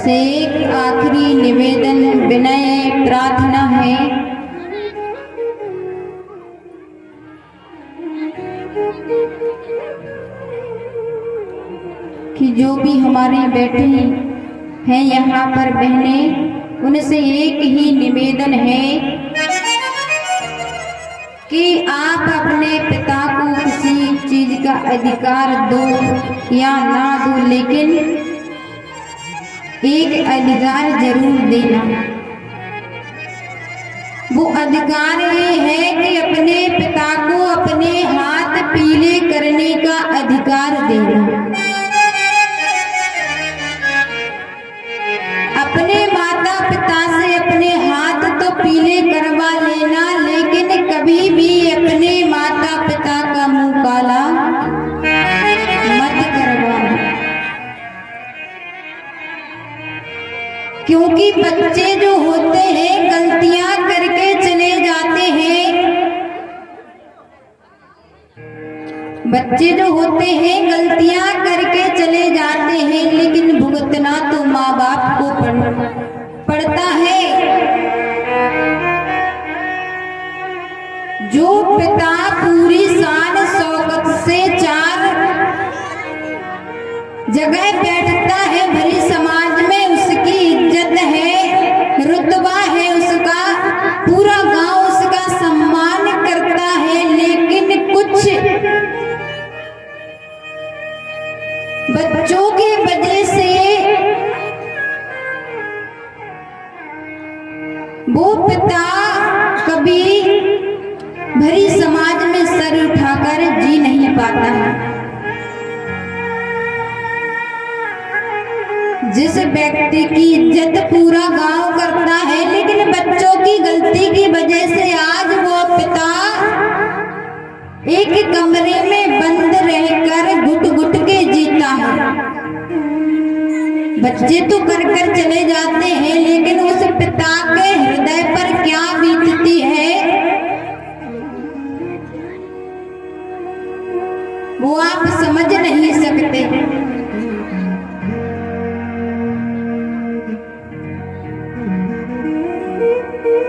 से एक आखिरी निवेदन विनय प्रार्थना है कि जो भी हमारे बैठे हैं यहाँ पर बहनें, उनसे एक ही निवेदन है कि आप अपने पिता को किसी चीज का अधिकार दो या ना दो, लेकिन एक अधिकार जरूर देना। वो अधिकार ये है कि अपने पिता को अपने हाथ पीले करने का अधिकार देना। अपने माता पिता से अपने हाथ तो पीले करवा लेना, लेकिन कभी भी अपने माता पिता का मुंह काला मत करवाना, क्योंकि बच्चे जो होते हैं गलतियां करके चले जाते हैं। बच्चे जो होते हैं गलतियां करके चले जाते हैं, लेकिन भुगतना तो माँ बाप को पड़ता है। जो पिता पूरी शान शौकत से चार जगह बैठता है भरी समाज में, उसकी इज्जत है, रुतबा है उसका, पूरा गांव उसका सम्मान करता है, लेकिन कुछ बच्चों की वजह से वो पिता कभी भरी समाज में सर उठाकर जी नहीं पाता है। जिस व्यक्ति की इज्जत पूरा गांव करता है, लेकिन बच्चों की गलती की वजह से आज वो पिता एक कमरे में बंद रहकर घुट घुट के जीता है। बच्चे तो कर कर चले जाते हैं, लेकिन उस पिता के हृदय पर क्या बीतती है वो आप समझ नहीं सकते।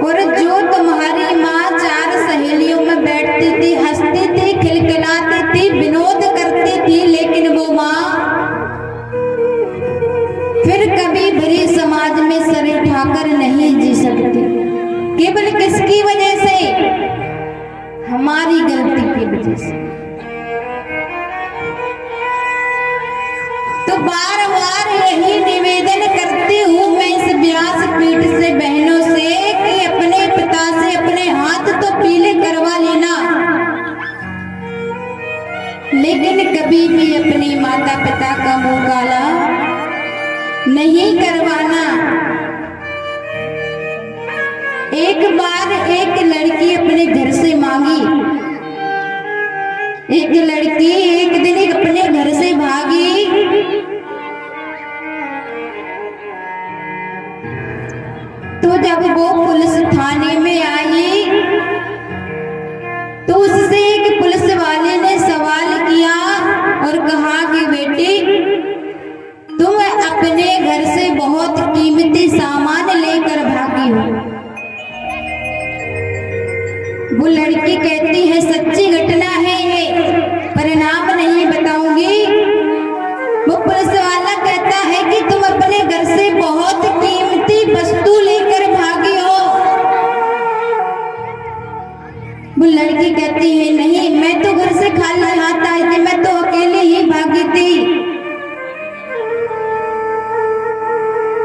और जो तुम्हारी माँ चार सहेलियों में बैठती थी, हंसती थी, खिलखिलाती थी, विनोद करती थी, लेकिन वो माँ फिर कभी भरी समाज में सर उठाकर नहीं जी सकती। केवल किसकी वजह से? हमारी गलती की वजह से। तो बार बार यही निवेदन करती हूँ मैं इस व्यासपीठ से बहनों से कि अपने पिता से अपने हाथ तो पीले करवा लेना, लेकिन कभी भी अपने माता पिता का मुंह काला नहीं करवाना। एक बार एक लड़की अपने घर से मांगी, एक लड़की एक दिन अपने घर से भागी, तो जब वो पुलिस थाने में आई तो उससे एक पुलिस वाले ने सवाल किया और कहा कि बेटी तुम अपने घर से बहुत कीमती सामान लेकर भागी हो। वो लड़की कहती है सच्ची घटना है ये, परिणाम नहीं बताऊंगी। वो पुलिस वाला कहता है कि तुम अपने घर से बहुत कीमती वस्तु लेकर भागी हो। वो लड़की कहती है नहीं, मैं तो घर से खाली हाथ आई थी, मैं तो अकेले ही भागी थी,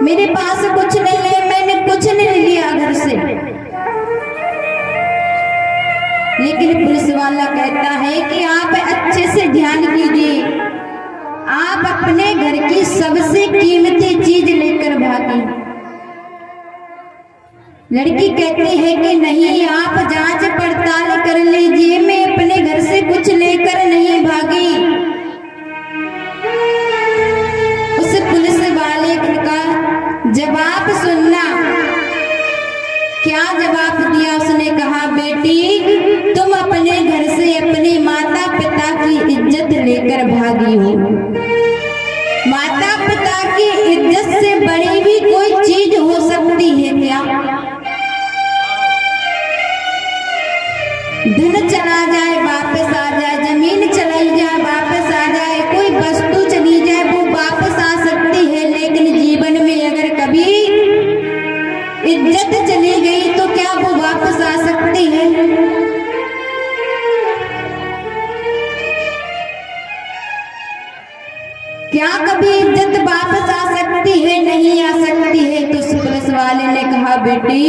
मेरे पास कुछ नहीं है, मैंने कुछ नहीं लिया घर से। लेकिन पुलिस वाला कहता है कि आप अच्छे से ध्यान कीजिए, आप अपने घर की सबसे कीमती चीज लेकर भागी। लड़की कहती है कि नहीं, आप जांच पड़ताल कर लीजिए, मैं अपने घर से कुछ लेकर नहीं भागी। उस पुलिस वाले का जवाब सुनना, क्या जवाब दिया उसने? कहा बेटी तुम अपने घर से अपने माता पिता की इज्जत लेकर भागी हो। माता पिता की इज्जत से बड़ी वाले ने कहा, बेटी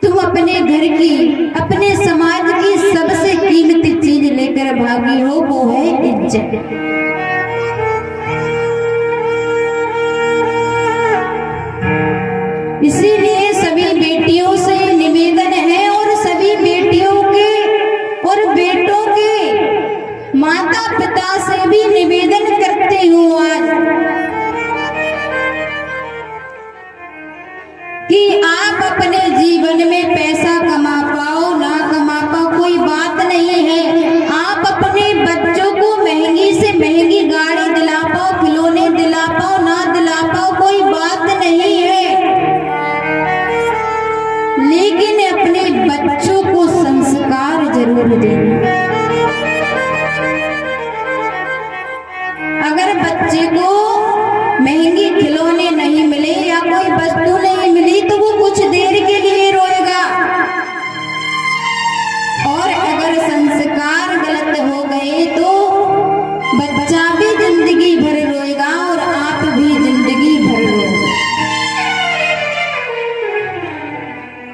तुम अपने घर की, अपने समाज की सबसे कीमती चीज लेकर भागी हो, वो है इज्जत। इसीलिए सभी बेटियों से निवेदन है और सभी बेटियों के और बेटों के माता पिता से भी निवेदन करती हूँ आज कि आप अपने जीवन में पैसा कमा पाओ ना कमा पाओ कोई बात नहीं है, आप अपने बच्चों को महंगी से महंगी गाड़ी दिला पाओ, खिलौने दिला पाओ ना दिला पाओ कोई बात नहीं है, लेकिन अपने बच्चों को संस्कार जरूर देना। अगर बच्चे को महंगी खिलौने नहीं मिले या कोई वस्तु नहीं मिली तो वो कुछ देर के लिए रोएगा, और अगर संस्कार गलत हो गए तो बच्चा भी जिंदगी भर रोएगा और आप भी जिंदगी भर रोएंगे।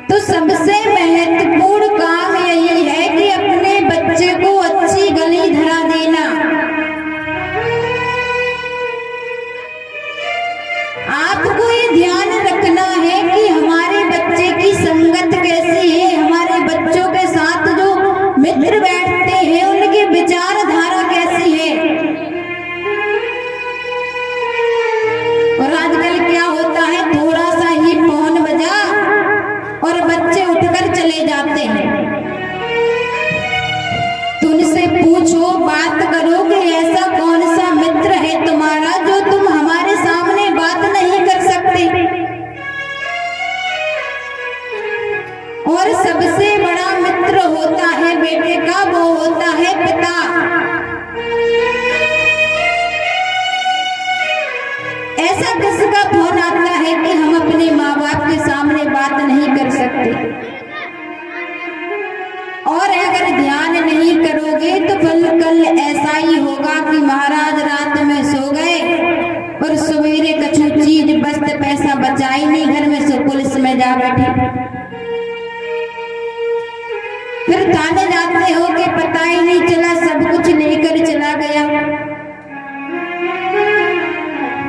तो सबसे महत्वपूर्ण काम यही है कि अपने बच्चे को अच्छी गली धरा देना। आपको ये ध्यान रखना है कि हमारे बच्चे की संगत कैसी है, हमारे बच्चों के साथ जो मित्र बैठते हैं उनकी विचारधारा कैसी है। और आजकल क्या होता है, थोड़ा सा ही फोन बजा और बच्चे उठकर चले जाते हैं। तो उनसे पूछो, बात करो कि ऐसा कौन सा मित्र है तुम्हारा जो तुम हमारे सामने बात नहीं कर सकते। और सबसे बड़ा मित्र होता है बेटे का, वो होता है पिता। ऐसा किसका फोन आता है कि हम अपने माँ बाप के सामने बात नहीं कर सकते। और अगर ध्यान नहीं करोगे तो कल ऐसा ही होगा कि महाराज रात में सो गए और सवेरे कछु चीज बस पैसा बचा ही नहीं घर में, सो पुलिस में जा बैठे। फिर थाने जाते हो कि पता ही नहीं चला, सब कुछ लेकर चला गया।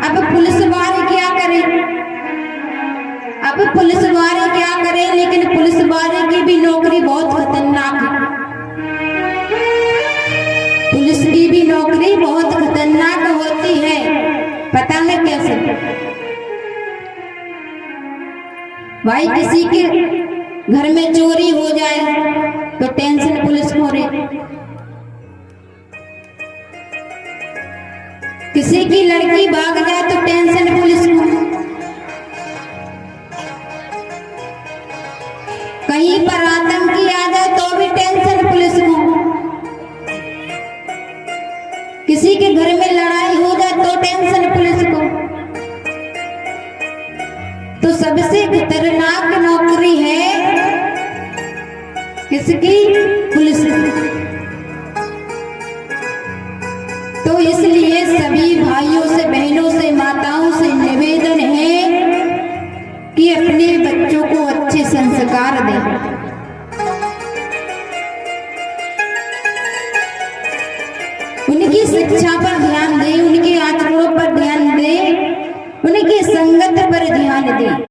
अब पुलिस वाले क्या करें, अब पुलिस वाले क्या करें, लेकिन पुलिस वाले की भी नौकरी बहुत खतरनाक है। पुलिस की भी नौकरी बहुत खतरनाक होती है, पता है कैसे? भाई किसी के घर में चोरी हो जाए तो टेंशन पुलिस को रहे, किसी की लड़की भाग जाए तो टेंशन पुलिस को, कहीं पर आतंकी आ जाए तो भी टेंशन पुलिस को, किसी के घर में लड़ाई हो जाए तो टेंशन पुलिस को। तो सबसे खतरनाक नौकरी है किसकी? पुलिस की। तो इसलिए सभी भाइयों से, बहनों से, माताओं से निवेदन है कि अपने बच्चों को अच्छे संस्कार दें। उनकी शिक्षा पर ध्यान दें, उनके आचरणों पर ध्यान दें, उनकी संगत पर ध्यान दें।